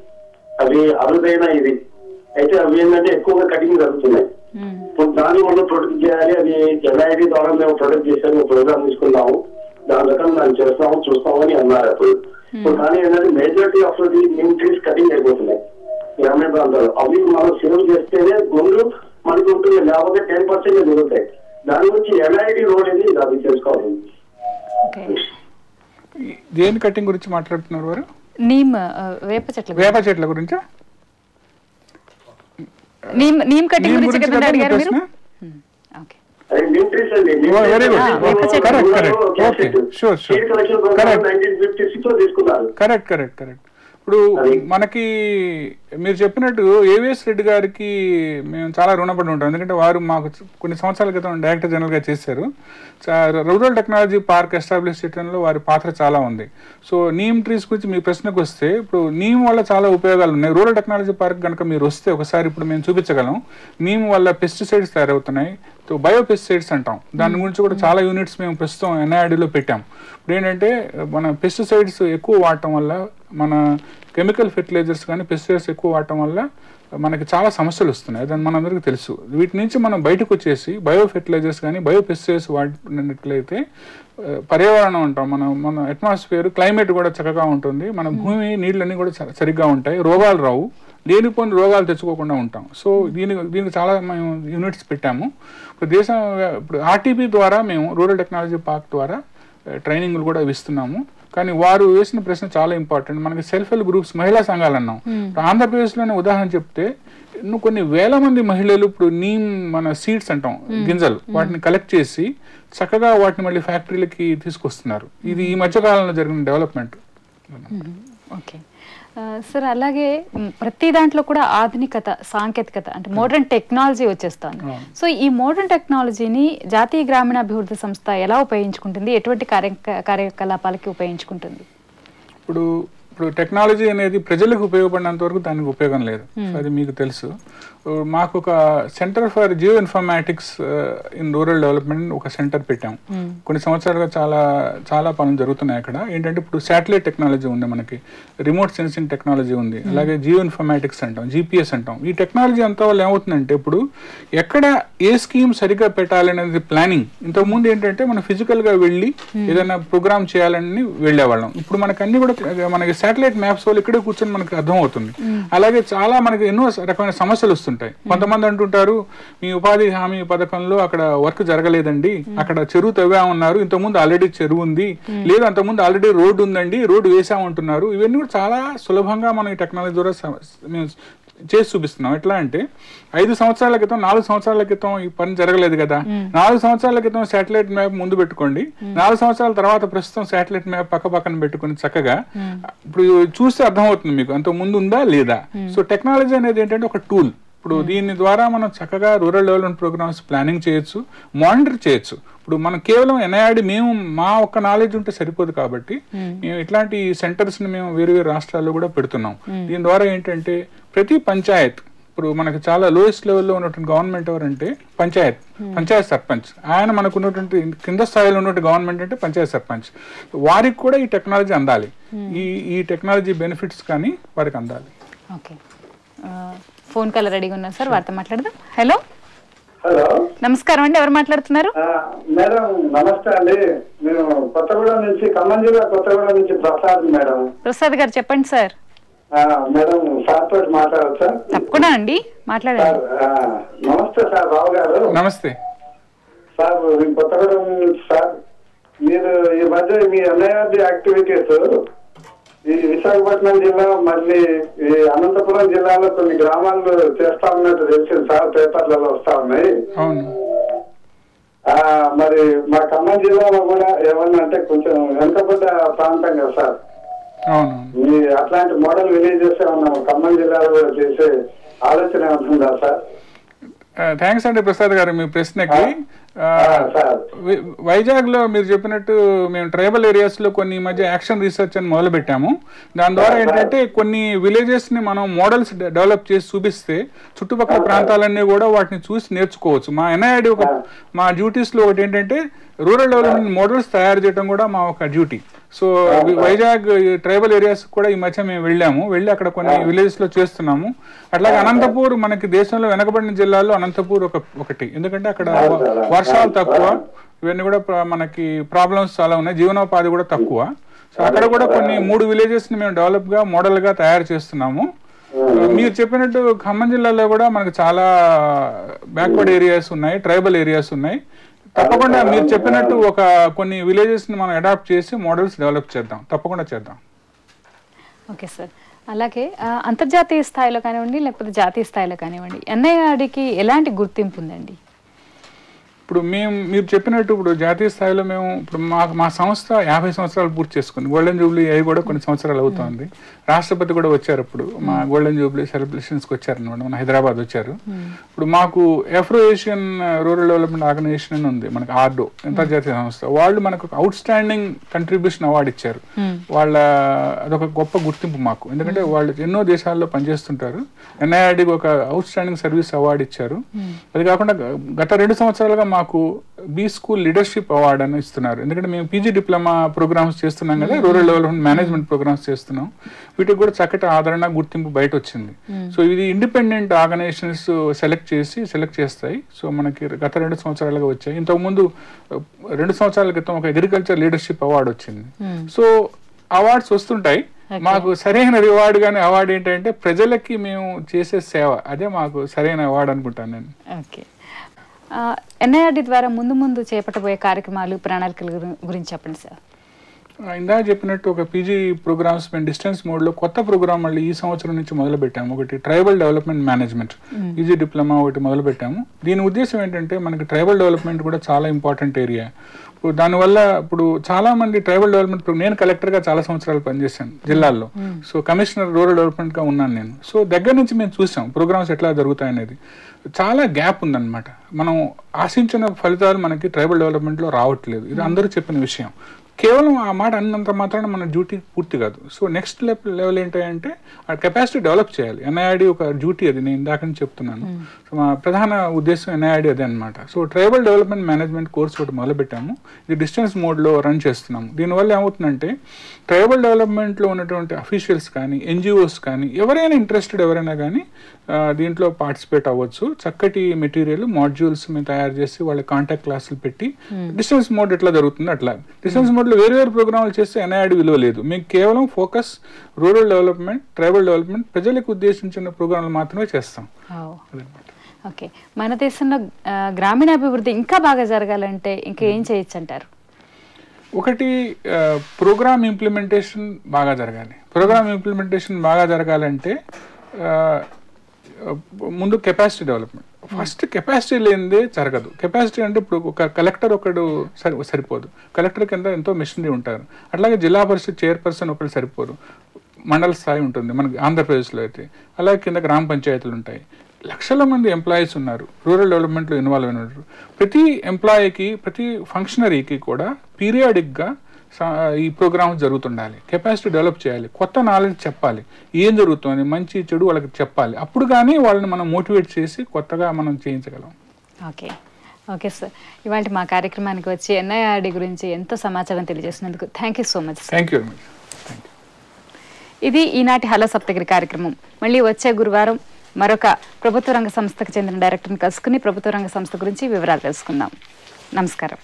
అవి అరుదైన ఇది అయితే అవి ఏంటంటే ఎక్కువగా కటింగ్ జరుగుతున్నాయి. ఇప్పుడు దాన్ని మనం ప్రొటెక్ట్ చేయాలి, అది NIRD ద్వారా మేము ప్రొటెక్ట్ చేసాము, మేము ప్రోగ్రామ్ తీసుకున్నాము, దాని రకం దాన్ని చేస్తాము చూస్తాము అని అన్నారు అప్పుడు. ఇప్పుడు కానీ ఏంటంటే majority of the militaries cutting అయిపోతున్నాయి గ్రామీణ ప్రాంతాలు. అవి మనం సేవ్ చేస్తేనే గొంతు మనకి ఉంటుంది, లేకపోతే 10% దొరుకుతాయి. దాని గురించి NIRD రోడ్ అనేది అది తెలుసుకోవాలి. దేని కటింగ్ గురించి మాట్లాడుతున్నారు వారు? నీమ్ వేప చెట్ల గురించా? నీమ్ కటింగ్ గురించి కదా అడిగారు మీరు? ఓకే, మిలిటరీస్ అండి, కరెక్ట్. ఇప్పుడు మనకి మీరు చెప్పినట్టు AVS రెడ్డి గారికి మేము చాలా రుణపడి ఉంటాం. ఎందుకంటే వారు మాకు కొన్ని సంవత్సరాల క్రితం డైరెక్టర్ జనరల్ గా చేశారు. రూరల్ టెక్నాలజీ పార్క్ ఎస్టాబ్లిష్ చేయడంలో వారి పాత్ర చాలా ఉంది. సో నీమ్ ట్రీస్ గురించి మీ ప్రశ్నకు వస్తే, ఇప్పుడు నీమ్ వల్ల చాలా ఉపయోగాలు ఉన్నాయి. రూరల్ టెక్నాలజీ పార్క్ కనుక మీరు వస్తే ఒకసారి ఇప్పుడు మేము చూపించగలం. నీమ్ వల్ల పెస్టిసైడ్స్ తయారవుతున్నాయి, బయోపెస్టిసైడ్స్ అంటాం, దాని గురించి కూడా చాలా యూనిట్స్ మేము ప్రస్తుతం NIRDలో పెట్టాం. ఇప్పుడు ఏంటంటే మన పెస్టిసైడ్స్ ఎక్కువ వాడటం వల్ల, మన కెమికల్ ఫెర్టిలైజర్స్ కానీ పెస్టిసైడ్స్ ఎక్కువ వాడటం వల్ల మనకి చాలా సమస్యలు వస్తున్నాయి, దాన్ని మనందరికీ తెలుసు. వీటి నుంచి మనం బయటకు వచ్చేసి బయో ఫెర్టిలైజర్స్ కానీ బయో పెస్టిసైడ్స్ వాడినట్లయితే పర్యావరణం అంటాం, మన అట్మాస్ఫియర్ క్లైమేట్ కూడా చక్కగా ఉంటుంది, మన భూమి నీళ్ళన్నీ కూడా సరిగ్గా ఉంటాయి, రోగాలు రావు, లేనిపోని రోగాలు తెచ్చుకోకుండా ఉంటాం. సో దీనికి చాలా మేము యూనిట్స్ పెట్టాము. ఇప్పుడు ఆర్టీపీ ద్వారా మేము రూరల్ టెక్నాలజీ పార్క్ ద్వారా ట్రైనింగ్లు కూడా ఇస్తున్నాము. కానీ వారు వేసిన ప్రశ్న చాలా ఇంపార్టెంట్. మనకి సెల్ఫ్ హెల్ప్ గ్రూప్స్, మహిళా సంఘాలు అన్నాం. ఆంధ్రప్రదేశ్లోనే ఉదాహరణ చెప్తే కొన్ని వేల మంది మహిళలు ఇప్పుడు మన సీడ్స్ అంటాం, గింజలు, వాటిని కలెక్ట్ చేసి చక్కగా వాటిని మళ్ళీ ఫ్యాక్టరీలకి తీసుకొస్తున్నారు. ఇది ఈ మధ్య కాలంలో జరిగిన డెవలప్మెంట్. ఓకే సార్, అలాగే ప్రతి దాంట్లో కూడా ఆధునికత, సాంకేతికత అంటే మోడర్న్ టెక్నాలజీ వచ్చేస్తుంది. సో ఈ మోడర్న్ టెక్నాలజీని జాతీయ గ్రామీణాభివృద్ధి సంస్థ ఎలా ఉపయోగించుకుంటుంది, ఎటువంటి కార్యకలాపాలకి ఉపయోగించుకుంటుంది? ఇప్పుడు టెక్నాలజీ అనేది ప్రజలకు ఉపయోగపడినంత వరకు దానికి ఉపయోగం లేదు, అది మీకు తెలుసు. మాకు ఒక centre for Jio informatics in rural development ఒక సెంటర్ పెట్టాం. కొన్ని సంవత్సరాలుగా చాలా పనులు జరుగుతున్నాయి అక్కడ. ఏంటంటే ఇప్పుడు శాటిలైట్ టెక్నాలజీ ఉంది, మనకి రిమోట్ సెన్సింగ్ టెక్నాలజీ ఉంది, అలాగే జియో ఇన్ఫర్మాటిక్స్ అంటాం, GPS అంటాం. ఈ టెక్నాలజీ అంతా వల్ల ఏమవుతుందంటే ఇప్పుడు ఎక్కడ ఏ స్కీమ్ సరిగ్గా పెట్టాలనేది ప్లానింగ్. ఇంతకుముందు ఏంటంటే మనం ఫిజికల్గా వెళ్ళి ఏదైనా ప్రోగ్రామ్ చేయాలని వెళ్ళేవాళ్ళం. ఇప్పుడు మనకి అన్ని కూడా మనకి శాటిలైట్ మ్యాప్స్ వాళ్ళు ఇక్కడే కూర్చొని మనకి అర్థం అవుతుంది. అలాగే చాలా మనకి ఎన్నో రకమైన సమస్యలు వస్తుంటాయి. కొంతమంది అంటుంటారు, మీ ఉపాధి హామీ పథకంలో అక్కడ వర్క్ జరగలేదండి, అక్కడ చెరువు తవ్వామన్నారు, ఇంతకుముందు ఆల్రెడీ చెరువు ఉంది, లేదు అంతకుముందు ఆల్రెడీ రోడ్డు ఉందండి, రోడ్డు వేసామంటున్నారు. ఇవన్నీ కూడా చాలా సులభంగా మనం ఈ టెక్నాలజీ ద్వారా మేము చేసి చూపిస్తున్నాం. ఎట్లా అంటే 5 సంవత్సరాల క్రితం 4 సంవత్సరాల క్రితం ఈ పని జరగలేదు కదా, 4 సంవత్సరాల క్రితం శాటిలైట్ మ్యాప్ ముందు పెట్టుకోండి, 4 సంవత్సరాల తర్వాత ప్రస్తుతం శాటిలైట్ మ్యాప్ పక్కన పెట్టుకుని చక్కగా ఇప్పుడు చూస్తే అర్థమవుతుంది మీకు అంత ముందు ఉందా లేదా. సో టెక్నాలజీ అనేది ఏంటంటే ఒక టూల్. ఇప్పుడు దీని ద్వారా మనం చక్కగా రూరల్ డెవలప్మెంట్ ప్రోగ్రామ్స్ ప్లానింగ్ చేయొచ్చు, మానిటర్ చేయొచ్చు. ఇప్పుడు మనం కేవలం NIRD మేము మా ఒక్క నాలెడ్జ్ ఉంటే సరిపోదు కాబట్టి మేము ఇట్లాంటి సెంటర్స్ ని మేము వేరు రాష్ట్రాల్లో కూడా పెడుతున్నాం. దీని ద్వారా ఏంటంటే ప్రతి పంచాయత్, ఇప్పుడు మనకి చాలా లోయెస్ట్ లెవెల్లో ఉన్నటువంటి గవర్నమెంట్ ఎవరంటే పంచాయత్ సర్పంచ్, ఆయన మనకు ఉన్నటువంటి కింద స్థాయిలో ఉన్నటువంటి గవర్నమెంట్ అంటే పంచాయత్ సర్పంచ్. వారికి కూడా ఈ టెక్నాలజీ అందాలి, ఈ టెక్నాలజీ బెనిఫిట్స్ కానీ వారికి అందాలి. ఓకే, ఫోన్ కాల్ రెడీగా ఉన్నారు సార్, వారితో మాట్లాడదాం. హలో హలో, నమస్కారం అండి, ఎవరు మాట్లాడుతున్నారు? మేడం నమస్తే అండి. నేను కొత్తగూడెం నుంచి, ఖమ్మం జిల్లా కొత్తగూడెం నుంచి ప్రసాద్ మేడం. ప్రసాద్ గారు చెప్పండి సార్. మేడం సార్ తోటి మాట్లాడచ్చా? తప్పకుండా అండి, మాట్లాడండి. నమస్తే సార్, రావు గారు. నమస్తే సార్, నేను కొత్తగూడెం నుంచి సార్. మీరు ఈ మధ్య మీ NIRD యాక్టివిటీస్ ఈ విశాఖపట్నం జిల్లా మళ్ళీ ఈ అనంతపురం జిల్లాలో కొన్ని గ్రామాలు చేస్తా ఉన్నట్టు తెలిసింది సార్, పేపర్లలో వస్తా ఉన్నాయి. మరి మా ఖమ్మం జిల్లాలో కూడా ఏమన్నా అంటే కొంచెం వెనుకబడ్డ ప్రాంతం కదా సార్, మీ అట్లాంటి మోడల్ విలేజెస్ ఏమన్నా ఖమ్మం జిల్లాలో కూడా చేసే ఆలోచన ఉంటుందా సార్? థ్యాంక్స్ అండి ప్రసాద్ గారు మీ ప్రశ్నకి. వైజాగ్ లో మీరు చెప్పినట్టు మేము ట్రైబల్ ఏరియాస్ లో కొన్ని మధ్య యాక్షన్ రీసెర్చ్ అని మొదలు పెట్టాము. దాని ద్వారా ఏంటంటే కొన్ని విలేజెస్ ని మనం మోడల్స్ డెవలప్ చేసి చూపిస్తే చుట్టుపక్కల ప్రాంతాలన్నీ కూడా వాటిని చూసి నేర్చుకోవచ్చు. మా NIRD మా డ్యూటీస్ లో ఒకటి ఏంటంటే రూరల్ డెవలప్మెంట్ మోడల్స్ తయారు చేయడం కూడా మా ఒక duty. So Vizag tribal areas కూడా ఈ మధ్య మేము వెళ్ళి అక్కడ కొన్ని విలేజెస్ లో చేస్తున్నాము. అట్లాగే అనంతపూర్, మనకి దేశంలో వెనకబడిన జిల్లాల్లో అనంతపూర్ ఒకటి, ఎందుకంటే అక్కడ వర్షాలు తక్కువ, ఇవన్నీ కూడా మనకి ప్రాబ్లమ్స్ చాలా ఉన్నాయి, జీవనోపాధి కూడా తక్కువ. సో అక్కడ కూడా కొన్ని 3 విలేజెస్ ని మేము డెవలప్ గా మోడల్ గా తయారు చేస్తున్నాము. మీరు చెప్పినట్టు ఖమ్మం జిల్లాలో కూడా మనకు చాలా బ్యాక్వర్డ్ ఏరియాస్ ఉన్నాయి, ట్రైబల్ ఏరియాస్ ఉన్నాయి. తప్పకుండా మీరు చెప్పినట్టు కొన్ని విలేజెస్ ని మనం అడాప్ట్ చేసి మోడల్స్ డెవలప్ చేద్దాం, తప్పకుండా చేద్దాం. ఓకే సార్, అలాగే అంతర్జాతీయ స్థాయిలో కానివ్వండి లేకపోతే జాతీయ స్థాయిలో కానివ్వండి NIRDకి ఎలాంటి గుర్తింపు ఉందండి? ఇప్పుడు మీరు చెప్పినట్టు ఇప్పుడు జాతీయ స్థాయిలో మేము ఇప్పుడు మా సంస్థ 50 సంవత్సరాలు పూర్తి చేసుకుంది. గోల్డెన్ జూబ్లీ అవి కూడా కొన్ని సంవత్సరాలు అవుతుంది. రాష్ట్రపతి కూడా వచ్చారు, ఇప్పుడు మా గోల్డెన్ జూబ్లీ సెలబ్రేషన్స్కి వచ్చారనమాట, మన హైదరాబాద్ వచ్చారు. ఇప్పుడు మాకు Afro Asian rural development organization అని ఉంది, మనకి ఆర్డో అంతర్జాతీయ సంస్థ. వాళ్ళు మనకు అవుట్ స్టాండింగ్ కంట్రిబ్యూషన్ అవార్డు ఇచ్చారు. అదొక గొప్ప గుర్తింపు మాకు, ఎందుకంటే వాళ్ళు ఎన్నో దేశాల్లో పనిచేస్తుంటారు. NIRDకి ఒక అవుట్ స్టాండింగ్ సర్వీస్ అవార్డు ఇచ్చారు. అది కాకుండా గత 2 సంవత్సరాలుగా మాకు బీ స్కూల్ లీడర్షిప్ అవార్డు అని ఇస్తున్నారు. ఎందుకంటే మేము పీజీ డిప్లొమా ప్రోగ్రామ్స్ చేస్తున్నాం కదా, రూరల్ డెవలప్మెంట్ మేనేజ్మెంట్ ప్రోగ్రామ్స్ చేస్తున్నాం. వీటికి కూడా చక్కటి ఆదరణ గుర్తింపు బయట వచ్చింది. సో ఇది ఇండిపెండెంట్ ఆర్గనైజేషన్స్ సెలెక్ట్ చేస్తాయి. సో మనకి గత 2 సంవత్సరాలుగా వచ్చాయి. ఇంతకుముందు 2 సంవత్సరాల క్రితం ఒక అగ్రికల్చర్ లీడర్షిప్ అవార్డు వచ్చింది. సో అవార్డ్స్ వస్తుంటాయి. మాకు సరైన రివార్డ్ కానీ అవార్డు ఏంటంటే ప్రజలకి మేము చేసే సేవ, అదే మాకు సరైన అవార్డు అనుకుంటాను నేను. ఓకే, ఎన్ఐఆర్డి ద్వారా ముందు చేపట్టబోయే కార్యక్రమాలు, ప్రణాళికల గురించి చెప్పండి సార్. ఇందాక చెప్పినట్టు ఒక పీజీ ప్రోగ్రామ్స్ మేము డిస్టెన్స్ మోడ్లో కొత్త ప్రోగ్రామ్ మళ్ళీ ఈ సంవత్సరం నుంచి మొదలు పెట్టాము. ఒకటి tribal development management PG diploma ఒకటి మొదలు పెట్టాము. దీని ఉద్దేశం ఏంటంటే మనకి ట్రైబల్ డెవలప్మెంట్ కూడా చాలా ఇంపార్టెంట్ ఏరియా. ఇప్పుడు దానివల్ల ఇప్పుడు చాలా మంది ట్రైబల్ డెవలప్మెంట్, నేను కలెక్టర్గా చాలా సంవత్సరాలు పనిచేశాను జిల్లాల్లో. సో కమిషనర్ రూరల్ డెవలప్మెంట్గా ఉన్నాను నేను. సో దగ్గర నుంచి మేము చూసాం ప్రోగ్రామ్స్ ఎట్లా జరుగుతాయి అనేది. చాలా గ్యాప్ ఉందన్నమాట. మనం ఆశించిన ఫలితాలు మనకి ట్రైబల్ డెవలప్మెంట్లో రావట్లేదు. ఇది అందరూ చెప్పిన విషయం. కేవలం ఆ మాట అన్నంత మాత్రాన మన డ్యూటీ పూర్తి కాదు. సో నెక్స్ట్ లెవెల్ ఏంటంటే ఆ కెపాసిటీ డెవలప్ చేయాలి. ఎన్ఐఆర్డి ఒక డ్యూటీ, అది నేను ఇందాక నుంచి చెప్తున్నాను. సో మా ప్రధాన ఉద్దేశం ఎన్ఐఆర్డి అదే అనమాట. So tribal development management course ఒకటి మొదలుపెట్టాము. ఇది డిస్టెన్స్ మోడ్లో రన్ చేస్తున్నాము. దీనివల్ల ఏమవుతుందంటే ట్రైబల్ డెవలప్మెంట్లో ఉన్నటువంటి అఫీషియల్స్ కానీ, ఎన్జిఓస్ కానీ, ఎవరైనా కానీ దీంట్లో పార్టిసిపేట్ అవ్వచ్చు. చక్కటి మెటీరియల్ మాడ్యూల్స్ మేము తయారు చేసి వాళ్ళ కాంటాక్ట్ క్లాసులు పెట్టి డిస్టెన్స్ మోడ్ ఎట్లా జరుగుతుంది అట్లా. డిస్టెన్స్ మోడ్లో వేరు ప్రోగ్రాములు చేస్తే ఎన్ఐఆర్డి విలువ లేదు. మేము కేవలం focus rural development, tribal development, ప్రజలకు ఉద్దేశించిన ప్రోగ్రాంలు మాత్రమే చేస్తాం. ఓకే, మన దేశంలో గ్రామీణాభివృద్ధి ఇంకా బాగా జరగాలంటే ఇంకా ఏం చేయొచ్చు అంటారు? ఒకటి, ప్రోగ్రామ్ ఇంప్లిమెంటేషన్ బాగా జరగాలి. ప్రోగ్రామ్ ఇంప్లిమెంటేషన్ బాగా జరగాలంటే ముందు కెపాసిటీ డెవలప్మెంట్. ఫస్ట్ కెపాసిటీ లేనిదే జరగదు. కెపాసిటీ అంటే ఇప్పుడు ఒక కలెక్టర్ ఒకడు సరిపోదు. కలెక్టర్ కింద ఎంతో మిషనరీ ఉంటారు. అట్లాగే జిల్లా పరిషత్ చైర్పర్సన్ ఒకరు సరిపోదు. మండల స్థాయి ఉంటుంది మనకి ఆంధ్రప్రదేశ్లో అయితే. అలాగే కింద గ్రామ పంచాయతీలు ఉంటాయి. లక్షల మంది ఎంప్లాయీస్ ఉన్నారు రూరల్ డెవలప్మెంట్లో ఇన్వాల్వ్ అయినారు. ప్రతి ఎంప్లాయీకి, ప్రతి ఫంక్షనరీకి కూడా పీరియాడిక్గా ఈ ప్రోగ్రామ్స్ జరుగుతుండాలి. కెపాసిటీ డెవలప్ చేయాలి. కొత్త నాలెడ్జ్ చెప్పాలి. ఏం జరుగుతుంది, మంచి చెడు వాళ్ళకి చెప్పాలి. అప్పుడు కానీ వాళ్ళని మనం మోటివేట్ చేసి కొత్తగా మనం చేయించగలం. ఓకే సార్, ఇవాళ మా కార్యక్రమానికి వచ్చి ఎన్ఐఆర్డి గురించి ఎంతో సమాచారం తెలియజేసినందుకు thank you so much. Thank you. ఇది ఈనాటి హలో సప్తగిరి కార్యక్రమం. మళ్ళీ వచ్చే గురువారం మరొక ప్రభుత్వ రంగ సంస్థకు చెందిన డైరెక్టర్ని కలుసుకుని ప్రభుత్వ రంగ సంస్థ గురించి వివరాలు తెలుసుకుందాం. నమస్కారం.